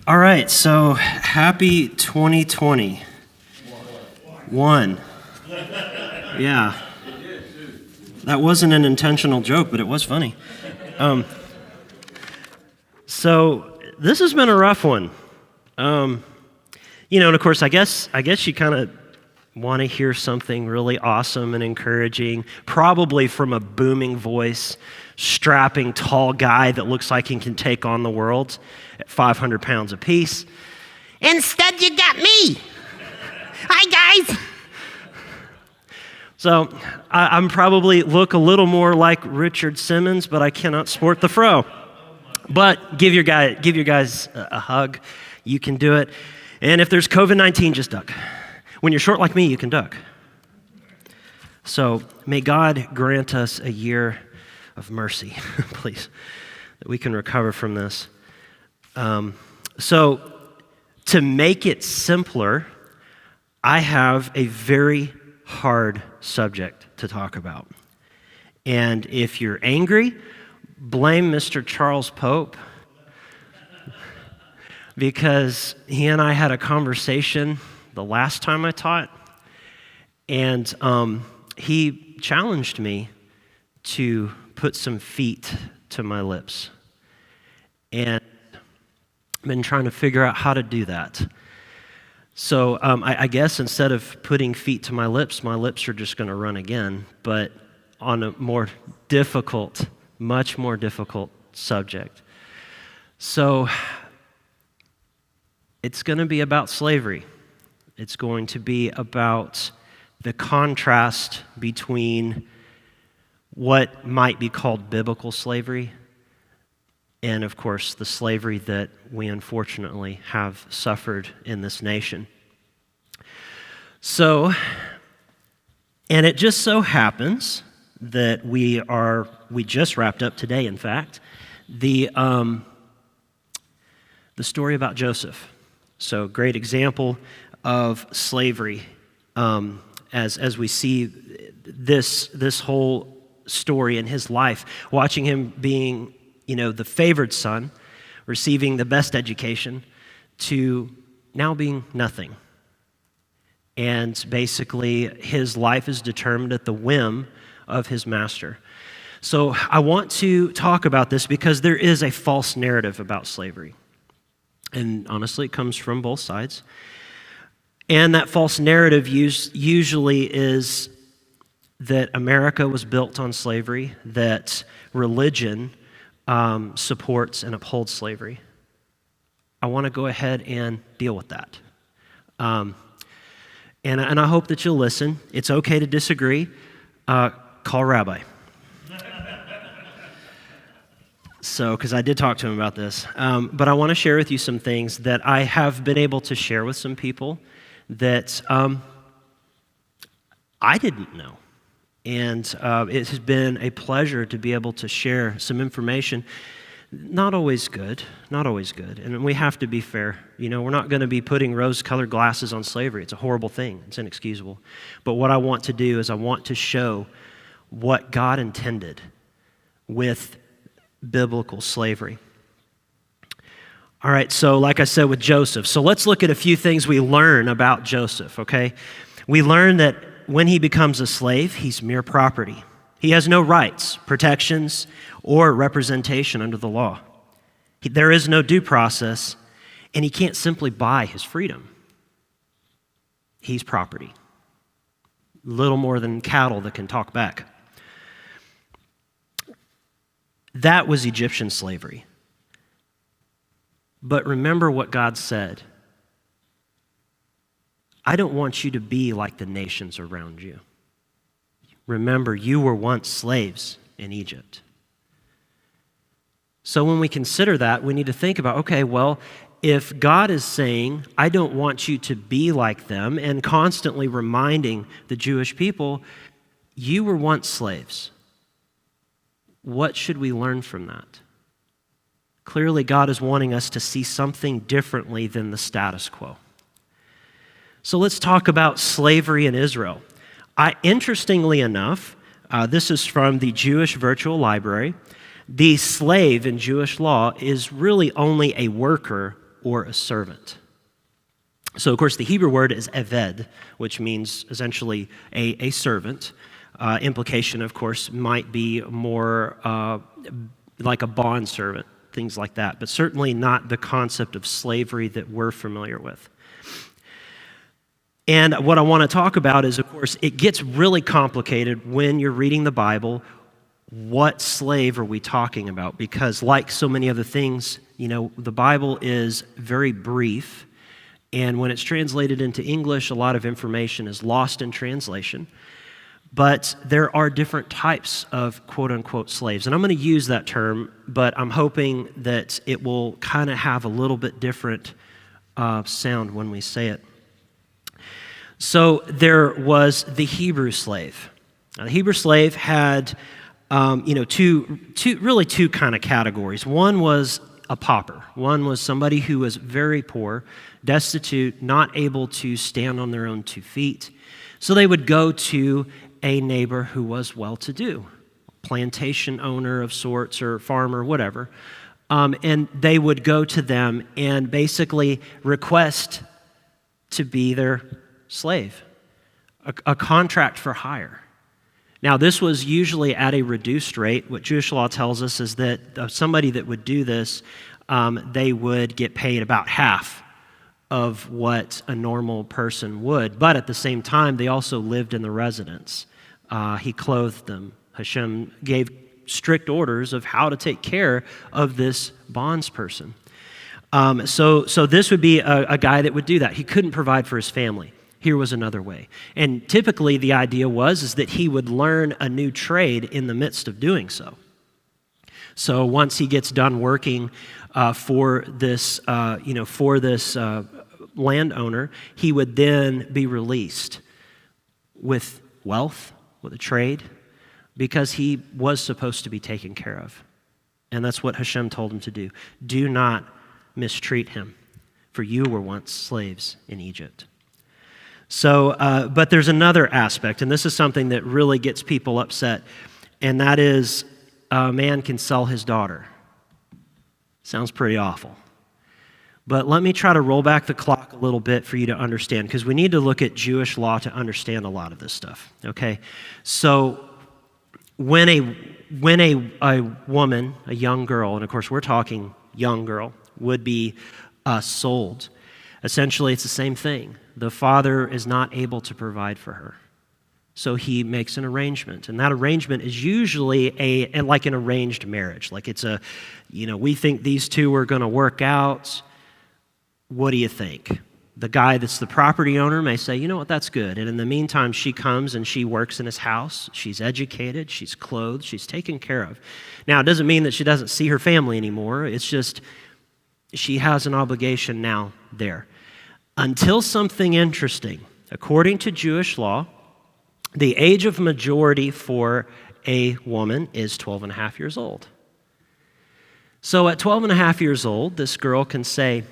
All right, so happy 2021. Yeah. That wasn't an intentional joke, but it was funny. So this has been a rough one. And of course, I guess you kind of want to hear something really awesome and encouraging, probably from a booming voice, strapping, tall guy that looks like he can take on the world at 500 pounds apiece. Instead, you got me. Hi, guys. So I'm probably look a little more like Richard Simmons, but I cannot sport the fro. But give your guys a hug. You can do it. And if there's COVID-19, just duck. When you're short like me, you can duck. So may God grant us a year of mercy, please, that we can recover from this. So to make it simpler, I have a very hard subject to talk about. And if you're angry, blame Mr. Charles Pope, because he and I had a conversation the last time I taught, and he challenged me to put some feet to my lips. And I've been trying to figure out how to do that. So I guess instead of putting feet to my lips are just going to run again, but on a more difficult, much more difficult subject. So it's going to be about slavery. It's going to be about the contrast between what might be called biblical slavery and, of course, the slavery that we unfortunately have suffered in this nation. So, and it just so happens that we just wrapped up today, in fact, the story about Joseph. So, great example of slavery as we see this whole story in his life, watching him being, the favored son, receiving the best education, to now being nothing. And basically, his life is determined at the whim of his master. So I want to talk about this because there is a false narrative about slavery. And honestly, it comes from both sides. And that false narrative usually is that America was built on slavery, that religion supports and upholds slavery. I want to go ahead and deal with that. And I hope that you'll listen. It's okay to disagree. Call Rabbi. So, because I did talk to him about this. But I want to share with you some things that I have been able to share with some people that I didn't know. And it has been a pleasure to be able to share some information. Not always good. And we have to be fair. We're not going to be putting rose-colored glasses on slavery. It's a horrible thing. It's inexcusable. But what I want to do is I want to show what God intended with biblical slavery. All right, so like I said with Joseph. So let's look at a few things we learn about Joseph, okay? We learn that when he becomes a slave, he's mere property. He has no rights, protections, or representation under the law. There is no due process, and he can't simply buy his freedom. He's property. Little more than cattle that can talk back. That was Egyptian slavery. But remember what God said. I don't want you to be like the nations around you. Remember, you were once slaves in Egypt. So when we consider that, we need to think about, okay, well, if God is saying, I don't want you to be like them, and constantly reminding the Jewish people, you were once slaves. What should we learn from that? Clearly, God is wanting us to see something differently than the status quo. So let's talk about slavery in Israel. Interestingly enough, this is from the Jewish Virtual Library. The slave in Jewish law is really only a worker or a servant. So, of course, the Hebrew word is eved, which means essentially a servant. Implication, of course, might be more like a bond servant, things like that, but certainly not the concept of slavery that we're familiar with. And what I want to talk about is, of course, it gets really complicated when you're reading the Bible. What slave are we talking about? Because like so many other things, the Bible is very brief. And when it's translated into English, a lot of information is lost in translation. But there are different types of quote-unquote slaves. And I'm going to use that term, but I'm hoping that it will kind of have a little bit different sound when we say it. So there was the Hebrew slave. Now, the Hebrew slave had two kind of categories. One was a pauper. One was somebody who was very poor, destitute, not able to stand on their own 2 feet. So they would go to a neighbor who was well-to-do, plantation owner of sorts or farmer, whatever, and they would go to them and basically request to be their slave, a contract for hire. Now, this was usually at a reduced rate. What Jewish law tells us is that somebody that would do this, they would get paid about half of what a normal person would. But at the same time, they also lived in the residence. He clothed them. Hashem gave strict orders of how to take care of this bondsperson. So this would be a guy that would do that. He couldn't provide for his family. Here was another way. And typically the idea is that he would learn a new trade in the midst of doing so. So once he gets done working for this landowner, he would then be released with wealth, with a trade, because he was supposed to be taken care of. And that's what Hashem told him to do. Do not mistreat him, for you were once slaves in Egypt. So, but there's another aspect, and this is something that really gets people upset, and that is a man can sell his daughter. Sounds pretty awful. But let me try to roll back the clock a little bit for you to understand, because we need to look at Jewish law to understand a lot of this stuff, okay? So when a woman, a young girl, and of course we're talking young girl, would be sold, essentially it's the same thing. The father is not able to provide for her. So he makes an arrangement. And that arrangement is usually like an arranged marriage. Like it's we think these two are going to work out. What do you think? The guy that's the property owner may say, you know what, that's good. And in the meantime, she comes and she works in his house. She's educated, she's clothed, she's taken care of. Now, it doesn't mean that she doesn't see her family anymore. It's just she has an obligation now there. Until something interesting. According to Jewish law, the age of majority for a woman is 12 and a half years old. So at 12 and a half years old, this girl can say,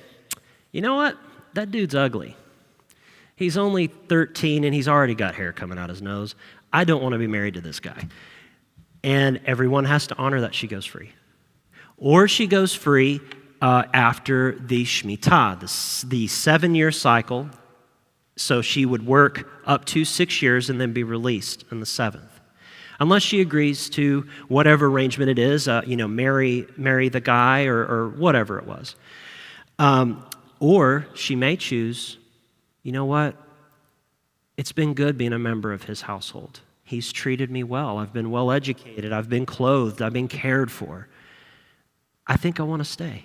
you know what? That dude's ugly. He's only 13 and he's already got hair coming out his nose. I don't want to be married to this guy. And everyone has to honor that she goes free. Or she goes free after the Shemitah, the 7-year cycle. So she would work up to 6 years and then be released in the 7th. Unless she agrees to whatever arrangement it is, marry the guy or whatever it was. Or she may choose, you know what? It's been good being a member of his household. He's treated me well. I've been well educated. I've been clothed. I've been cared for. I think I want to stay.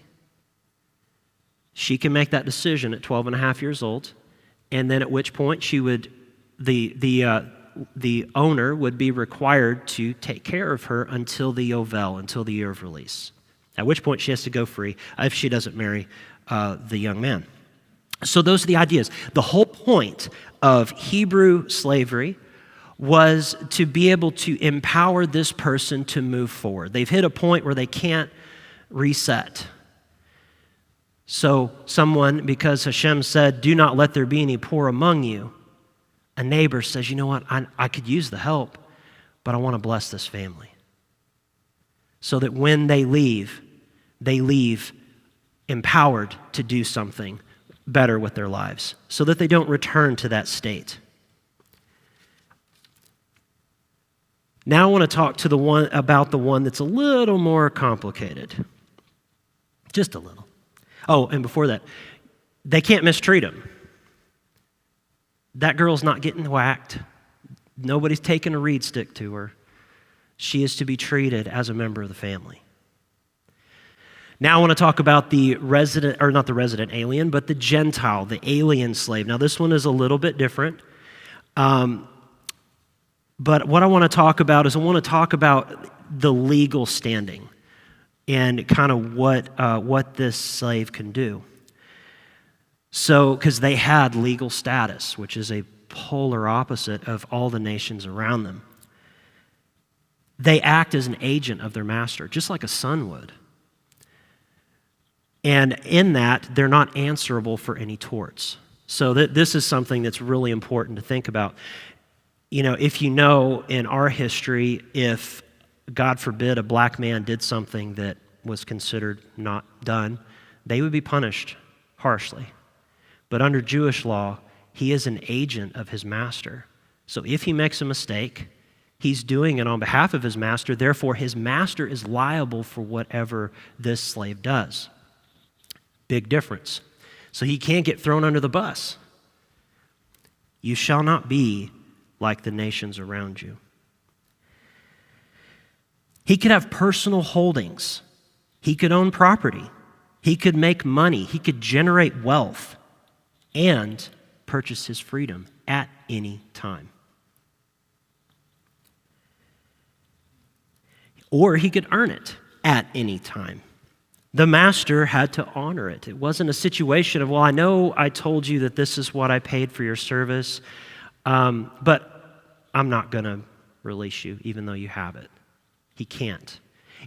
She can make that decision at 12 and a half years old, and then at which point she would, the owner would be required to take care of her until the Yovel, until the year of release. At which point she has to go free if she doesn't marry the young man. So those are the ideas. The whole point of Hebrew slavery was to be able to empower this person to move forward. They've hit a point where they can't reset. So someone, because Hashem said, do not let there be any poor among you, a neighbor says, you know what, I could use the help, but I want to bless this family. So that when they leave empowered to do something better with their lives so that they don't return to that state. Now I want to talk about the one that's a little more complicated. Just a little. Oh, and before that, they can't mistreat him. That girl's not getting whacked. Nobody's taking a reed stick to her. She is to be treated as a member of the family. Now I want to talk about the resident, or not the resident alien, but the Gentile, the alien slave. Now this one is a little bit different. But what I want to talk about is I want to talk about the legal standing and kind of what this slave can do. So, because they had legal status, which is a polar opposite of all the nations around them. They act as an agent of their master, just like a son would. And in that, they're not answerable for any torts. So this is something that's really important to think about. You know, if you know in our history, if, God forbid, a black man did something that was considered not done, they would be punished harshly. But under Jewish law, he is an agent of his master. So if he makes a mistake, he's doing it on behalf of his master. Therefore, his master is liable for whatever this slave does. Big difference. So he can't get thrown under the bus. You shall not be like the nations around you. He could have personal holdings. He could own property. He could make money. He could generate wealth and purchase his freedom at any time. Or he could earn it at any time. The master had to honor it. It wasn't a situation of, well, I know I told you that this is what I paid for your service, but I'm not going to release you even though you have it. He can't.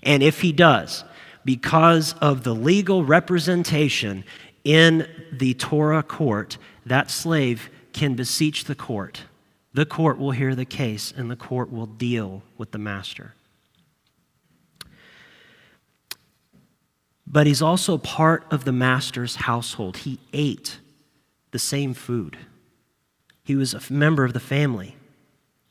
And if he does, because of the legal representation in the Torah court, that slave can beseech the court. The court will hear the case, and the court will deal with the master. But he's also part of the master's household. He ate the same food. He was a member of the family.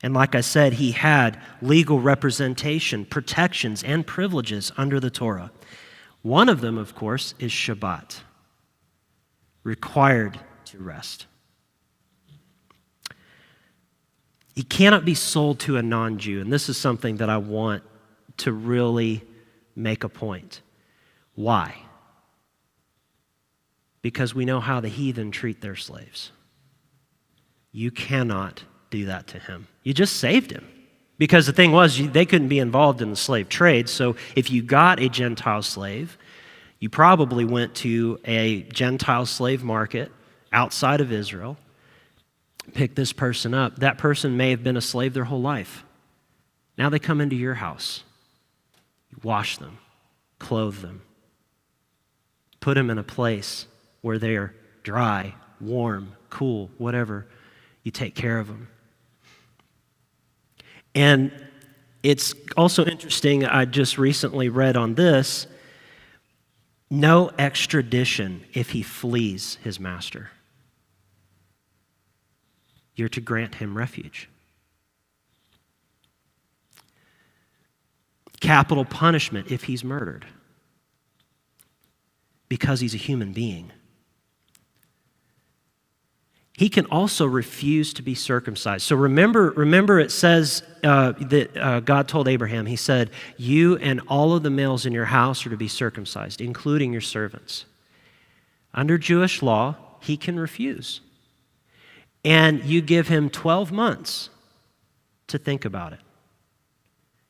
And like I said, he had legal representation, protections, and privileges under the Torah. One of them, of course, is Shabbat, required to rest. He cannot be sold to a non-Jew, and this is something that I want to really make a point. Why? Because we know how the heathen treat their slaves. You cannot do that to him. You just saved him. Because the thing was, they couldn't be involved in the slave trade, so if you got a Gentile slave, you probably went to a Gentile slave market outside of Israel, picked this person up. That person may have been a slave their whole life. Now they come into your house. You wash them, clothe them, put them in a place where they are dry, warm, cool, whatever. You take care of them. And it's also interesting, I just recently read on this, no extradition if he flees his master. You're to grant him refuge. Capital punishment if he's murdered, because he's a human being. He can also refuse to be circumcised. So remember it says that God told Abraham, he said, you and all of the males in your house are to be circumcised, including your servants. Under Jewish law, he can refuse. And you give him 12 months to think about it.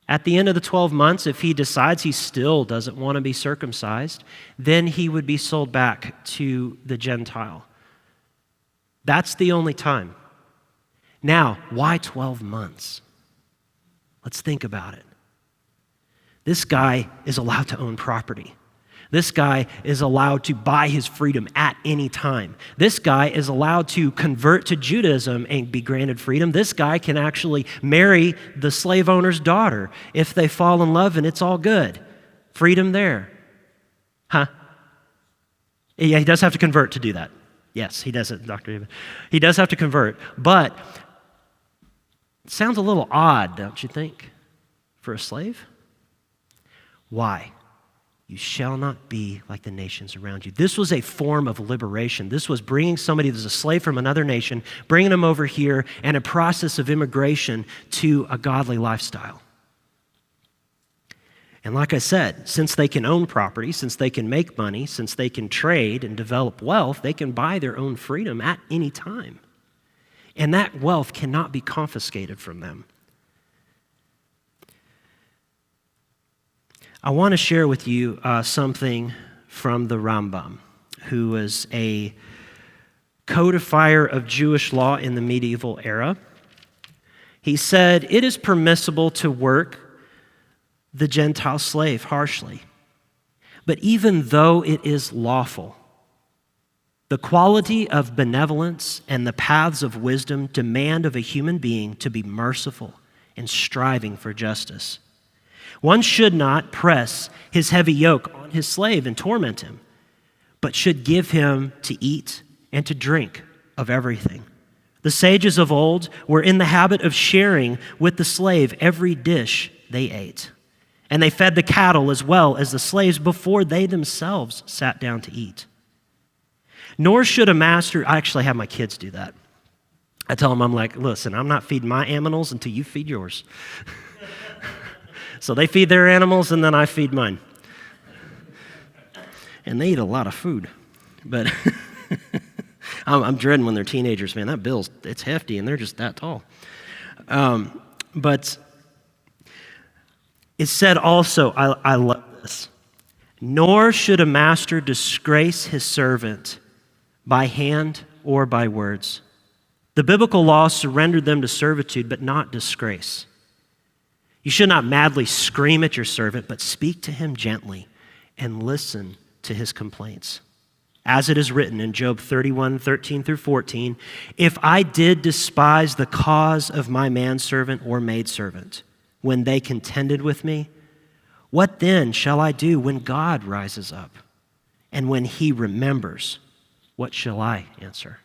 At the end of the 12 months, if he decides he still doesn't want to be circumcised, then he would be sold back to the Gentile. That's the only time. Now, why 12 months? Let's think about it. This guy is allowed to own property. This guy is allowed to buy his freedom at any time. This guy is allowed to convert to Judaism and be granted freedom. This guy can actually marry the slave owner's daughter if they fall in love, and it's all good. Freedom there. Huh? Yeah, he does have to convert to do that. Yes, he does it, Dr. David. He does have to convert, but it sounds a little odd, don't you think, for a slave? Why? You shall not be like the nations around you. This was a form of liberation. This was bringing somebody that's a slave from another nation, bringing them over here, and a process of immigration to a godly lifestyle. And like I said, since they can own property, since they can make money, since they can trade and develop wealth, they can buy their own freedom at any time. And that wealth cannot be confiscated from them. I want to share with you something from the Rambam, who was a codifier of Jewish law in the medieval era. He said, "It is permissible to work the Gentile slave harshly, but even though it is lawful, the quality of benevolence and the paths of wisdom demand of a human being to be merciful and striving for justice. One should not press his heavy yoke on his slave and torment him, but should give him to eat and to drink of everything. The sages of old were in the habit of sharing with the slave every dish they ate, and they fed the cattle as well as the slaves before they themselves sat down to eat. Nor should a master," I actually have my kids do that. I tell them, I'm like, "Listen, I'm not feeding my animals until you feed yours." So they feed their animals, and then I feed mine. And they eat a lot of food. But I'm dreading when they're teenagers, man. That bill's, it's hefty, and they're just that tall. But it said also, I love this, "Nor should a master disgrace his servant by hand or by words. The biblical law surrendered them to servitude, but not disgrace. You should not madly scream at your servant, but speak to him gently and listen to his complaints. As it is written in Job 31:13 through 14, if I did despise the cause of my manservant or maidservant when they contended with me, what then shall I do when God rises up? And when he remembers, what shall I answer?"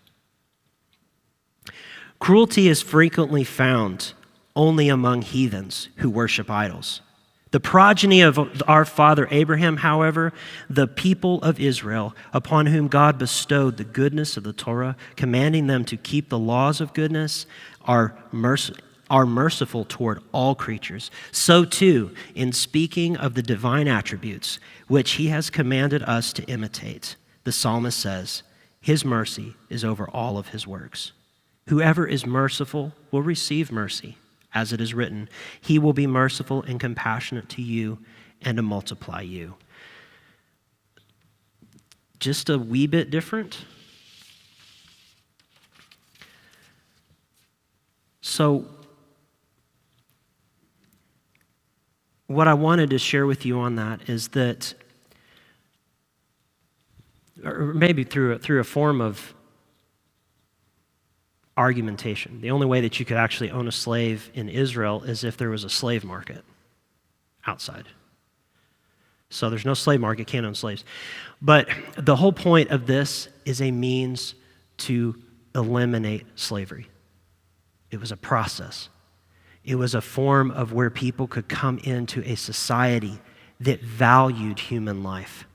Cruelty is frequently found only among heathens who worship idols. The progeny of our father Abraham, however, the people of Israel, upon whom God bestowed the goodness of the Torah, commanding them to keep the laws of goodness, are merciful toward all creatures. So too, in speaking of the divine attributes, which he has commanded us to imitate, the psalmist says, "His mercy is over all of his works. Whoever is merciful will receive mercy. As it is written, he will be merciful and compassionate to you and to multiply you." Just a wee bit different. So, what I wanted to share with you on that is that, or maybe through a form of argumentation. The only way that you could actually own a slave in Israel is if there was a slave market outside. So there's no slave market, can't own slaves. But the whole point of this is a means to eliminate slavery. It was a process. It was a form of where people could come into a society that valued human life.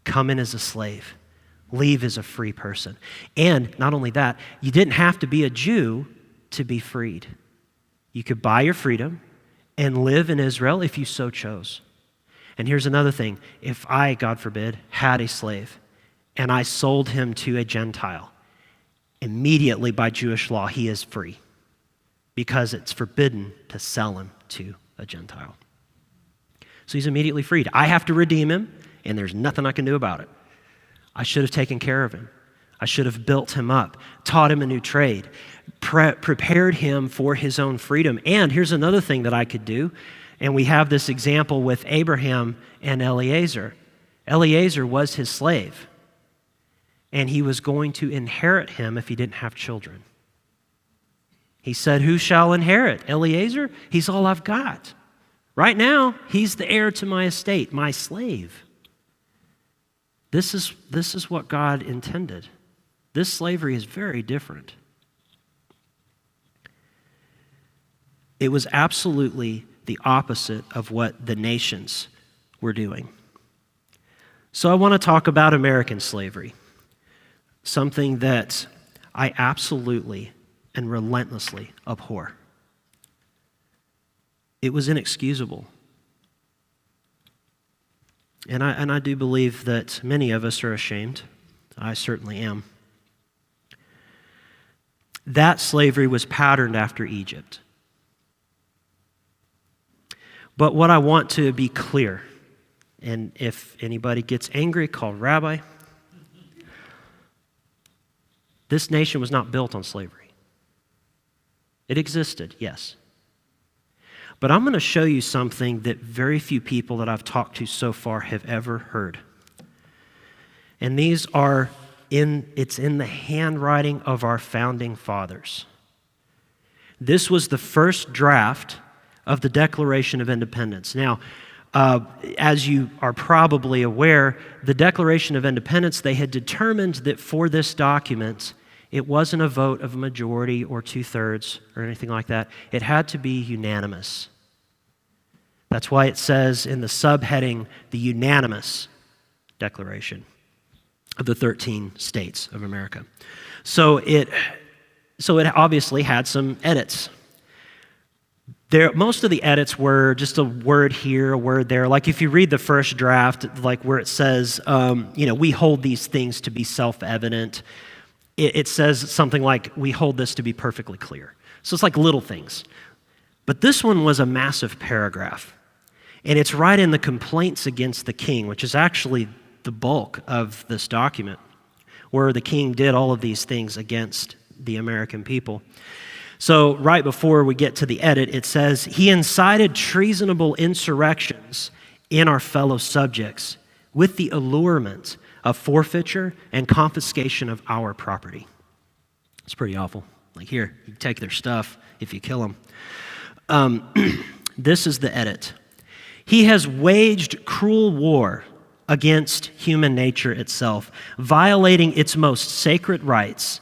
Come in as a slave. Leave as a free person. And not only that, you didn't have to be a Jew to be freed. You could buy your freedom and live in Israel if you so chose. And here's another thing. If I, God forbid, had a slave and I sold him to a Gentile, immediately by Jewish law, he is free because it's forbidden to sell him to a Gentile. So he's immediately freed. I have to redeem him, and there's nothing I can do about it. I should have taken care of him. I should have built him up, taught him a new trade, prepared him for his own freedom. And here's another thing that I could do, and we have this example with Abraham and Eliezer. Eliezer was his slave, and he was going to inherit him if he didn't have children. He said, "Who shall inherit? Eliezer? He's all I've got. Right now, he's the heir to my estate, my slave." This is what God intended. This slavery is very different. It was absolutely the opposite of what the nations were doing. So I want to talk about American slavery, something that I absolutely and relentlessly abhor. It was inexcusable. And I do believe that many of us are ashamed. I certainly am. That slavery was patterned after Egypt. But what I want to be clear, and if anybody gets angry, call Rabbi. This nation was not built on slavery. It existed, yes. But I'm going to show you something that very few people that I've talked to so far have ever heard. And these are it's in the handwriting of our founding fathers. This was the first draft of the Declaration of Independence. Now, as you are probably aware, the Declaration of Independence, they had determined that for this document, it wasn't a vote of a majority or 2/3 or anything like that. It had to be unanimous. That's why it says in the subheading, the unanimous declaration of the 13 states of America. So it obviously had some edits. Most of the edits were just a word here, a word there. Like if you read the first draft, like where it says, we hold these things to be self-evident, it says something like, we hold this to be perfectly clear. So it's like little things. But this one was a massive paragraph. And it's right in the complaints against the king, which is actually the bulk of this document, where the king did all of these things against the American people. So right before we get to the edit, it says, he incited treasonable insurrections in our fellow subjects with the allurement of forfeiture and confiscation of our property. It's pretty awful. Like here, you take their stuff if you kill them. This is the edit. He has waged cruel war against human nature itself, violating its most sacred rights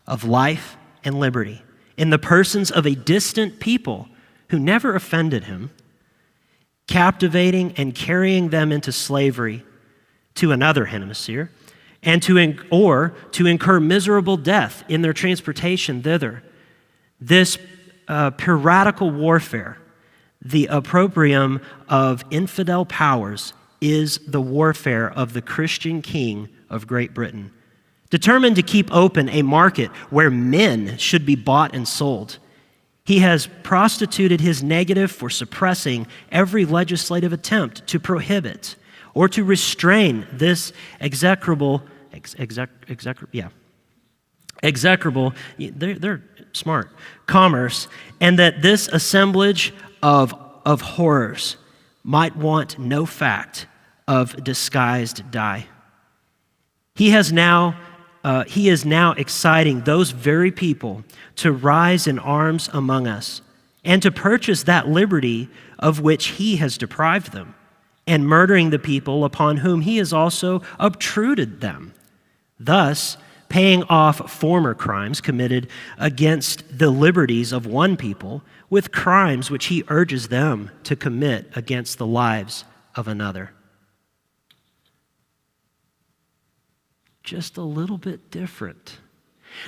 of life and liberty in the persons of a distant people who never offended him, captivating and carrying them into slavery to another hemisphere, and to incur miserable death in their transportation thither. This piratical warfare, the opprobrium of infidel powers, is the warfare of the Christian king of Great Britain, determined to keep open a market where men should be bought and sold. He has prostituted his negative for suppressing every legislative attempt to prohibit or to restrain this execrable, they're smart, commerce, and that this assemblage of horrors might want no fact of disguised dye. He is now exciting those very people to rise in arms among us and to purchase that liberty of which he has deprived them, and murdering the people upon whom he has also obtruded them, thus paying off former crimes committed against the liberties of one people with crimes which he urges them to commit against the lives of another. Just a little bit different.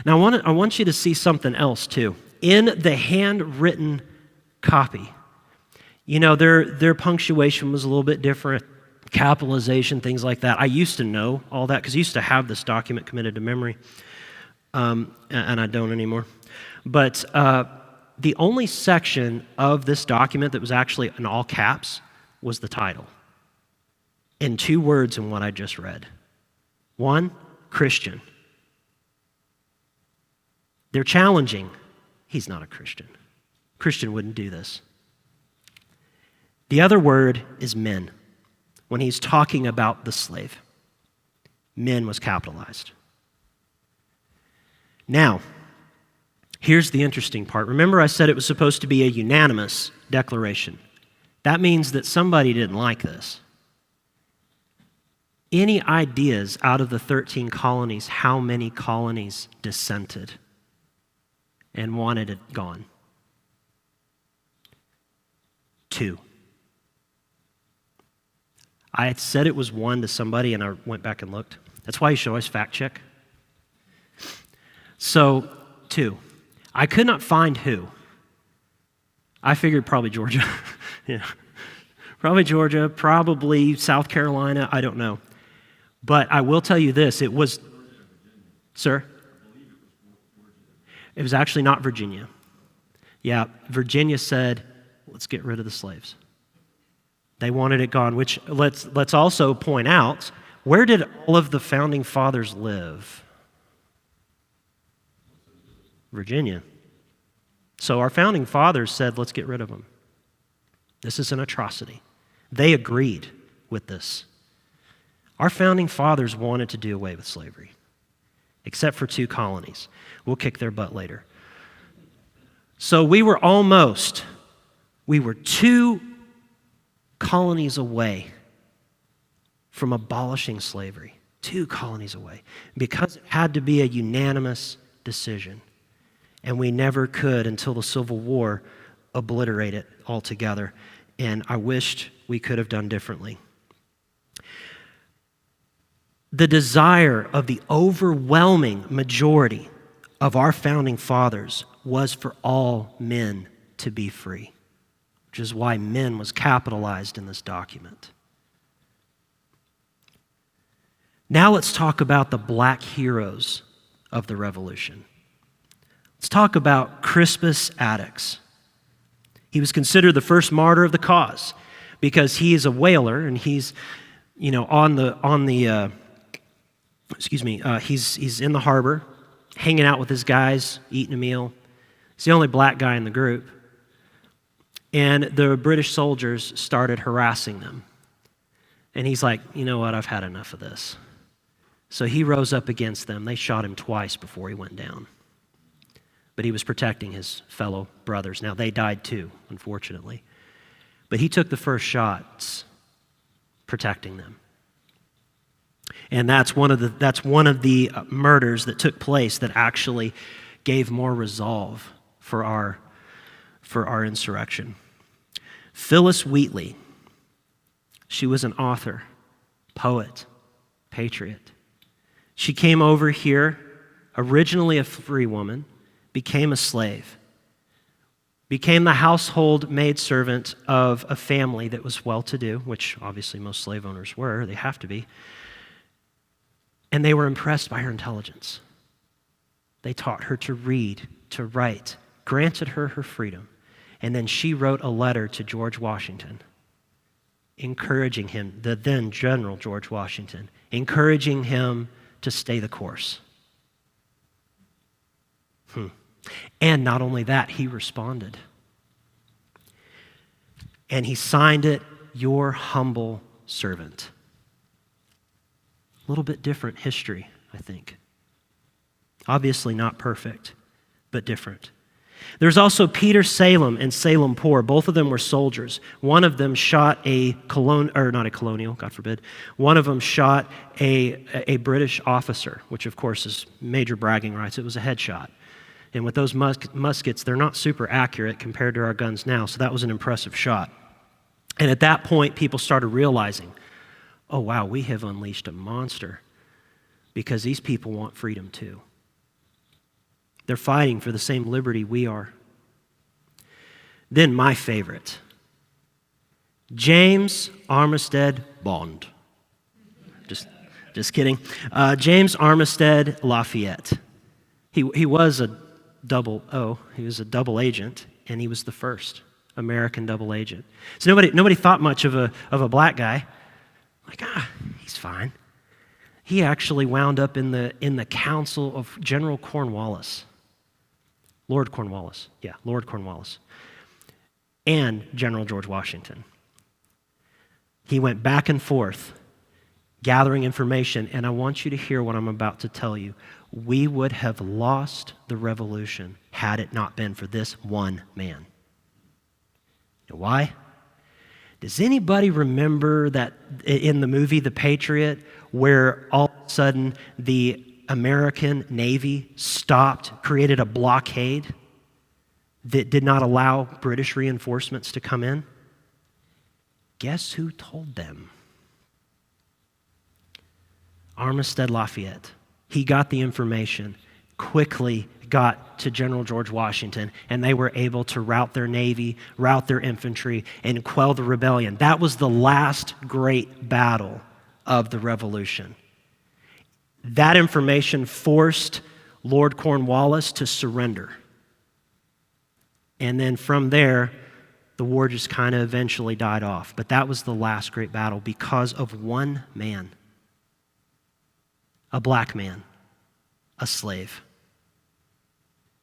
Now, I want you to see something else, too. In the handwritten copy, their punctuation was a little bit different, capitalization, things like that. I used to know all that because I used to have this document committed to memory, and I don't anymore. But the only section of this document that was actually in all caps was the title, in 2 words in what I just read. 1, Christian. They're challenging. He's not a Christian. Christian wouldn't do this. The other word is men. When he's talking about the slave, men was capitalized. Now, here's the interesting part. Remember I said it was supposed to be a unanimous declaration. That means that somebody didn't like this. Any ideas out of the 13 colonies, how many colonies dissented and wanted it gone? 2. I had said it was 1 to somebody, and I went back and looked. That's why you should always fact check. So, 2. I could not find who. I figured probably Georgia. Yeah. Probably Georgia, probably South Carolina, I don't know. But I will tell you this, it was, sir? It was actually not Virginia. Yeah, Virginia said, let's get rid of the slaves. They wanted it gone, which let's also point out, where did all of the founding fathers live? Virginia. So our founding fathers said, let's get rid of them. This is an atrocity. They agreed with this. Our founding fathers wanted to do away with slavery, except for 2 colonies. We'll kick their butt later. So we were 2 colonies away from abolishing slavery. 2 colonies away. Because it had to be a unanimous decision. And we never could, until the Civil War, obliterate it altogether. And I wished we could have done differently. The desire of the overwhelming majority of our founding fathers was for all men to be free, which is why men was capitalized in this document. Now let's talk about the black heroes of the revolution. Let's talk about Crispus Attucks. He was considered the first martyr of the cause because he is a whaler and he's, he's in the harbor, hanging out with his guys, eating a meal. He's the only black guy in the group. And the British soldiers started harassing them. And he's like, you know what, I've had enough of this. So he rose up against them. They shot him twice before he went down. But he was protecting his fellow brothers. Now, they died too, unfortunately. But he took the first shots, protecting them. And that's one of the murders that took place that actually gave more resolve for our insurrection. Phyllis Wheatley, she was an author, poet, patriot. She came over here, originally a free woman, became a slave, became the household maidservant of a family that was well-to-do, which obviously most slave owners were, they have to be, and they were impressed by her intelligence. They taught her to read, to write, granted her her freedom, and then she wrote a letter to George Washington, encouraging him, the then General George Washington, encouraging him to stay the course. And not only that, he responded. And he signed it, your humble servant. A little bit different history, I think. Obviously not perfect, but different. There's also Peter Salem and Salem Poor. Both of them were soldiers. One of them shot not a colonial, God forbid. One of them shot a British officer, which of course is major bragging rights. It was a headshot. And with those muskets, they're not super accurate compared to our guns now, so that was an impressive shot. And at that point, people started realizing, oh wow, we have unleashed a monster because these people want freedom too. They're fighting for the same liberty we are. Then my favorite, James Armistead Bond. Just kidding. James Armistead Lafayette. He was a he was a double agent, and he was the first American double agent. So nobody thought much of a black guy. Like, he's fine. He actually wound up in the council of General Cornwallis. Lord Cornwallis. Yeah, Lord Cornwallis. And General George Washington. He went back and forth gathering information, and I want you to hear what I'm about to tell you. We would have lost the revolution had it not been for this one man. You know why? Does anybody remember that in the movie The Patriot where all of a sudden the American Navy stopped, created a blockade that did not allow British reinforcements to come in? Guess who told them? Armistead Lafayette. He got the information, quickly got to General George Washington, and they were able to rout their navy, rout their infantry, and quell the rebellion. That was the last great battle of the Revolution. That information forced Lord Cornwallis to surrender. And then from there, the war just kind of eventually died off. But that was the last great battle because of one man, a black man, a slave,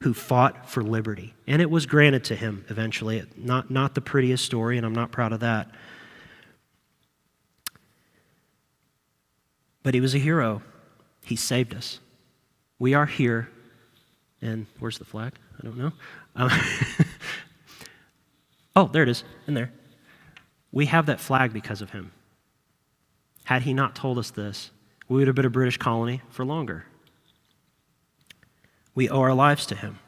who fought for liberty. And it was granted to him eventually. Not the prettiest story, and I'm not proud of that. But he was a hero. He saved us. We are here. And where's the flag? I don't know. Oh, there it is, in there. We have that flag because of him. Had he not told us this, we would have been a British colony for longer. We owe our lives to him.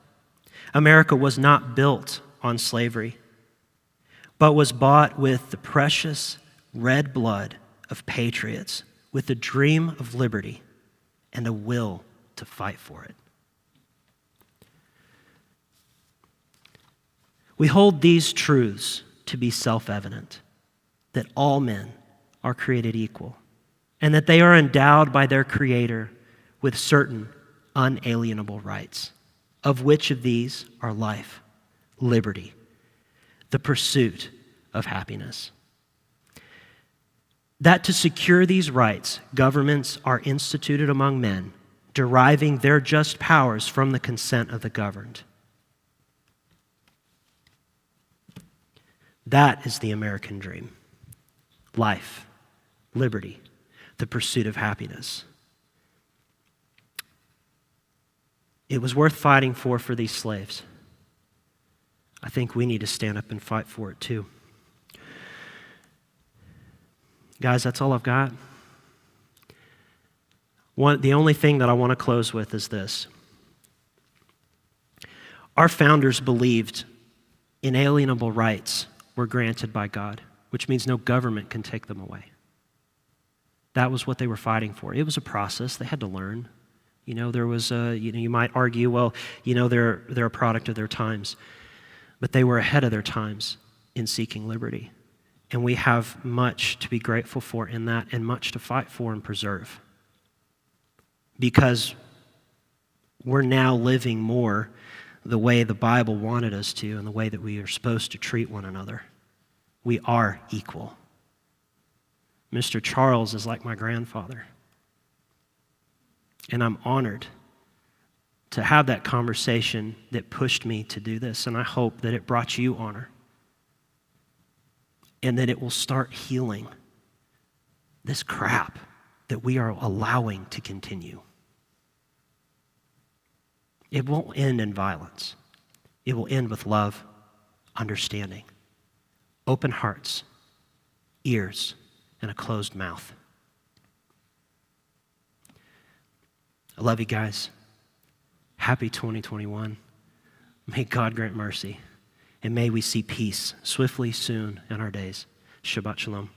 America was not built on slavery, but was bought with the precious red blood of patriots, with a dream of liberty and a will to fight for it. We hold these truths to be self-evident, that all men are created equal, and that they are endowed by their Creator with certain unalienable rights, of which of these are life, liberty, the pursuit of happiness. That to secure these rights, governments are instituted among men, deriving their just powers from the consent of the governed. That is the American dream. Life, liberty, the pursuit of happiness. It was worth fighting for these slaves. I think we need to stand up and fight for it too. Guys, that's all I've got. The only thing that I want to close with is this. Our founders believed inalienable rights were granted by God, which means no government can take them away. That was what they were fighting for. It was a process. They had to learn. There was you might argue, well, they're a product of their times. But they were ahead of their times in seeking liberty. And we have much to be grateful for in that and much to fight for and preserve. Because we're now living more the way the Bible wanted us to and the way that we are supposed to treat one another. We are equal. Mr. Charles is like my grandfather. And I'm honored to have that conversation that pushed me to do this. And I hope that it brought you honor. And that it will start healing this crap that we are allowing to continue. It won't end in violence. It will end with love, understanding, open hearts, ears, and a closed mouth. I love you guys. Happy 2021. May God grant mercy, and may we see peace swiftly soon in our days. Shabbat Shalom.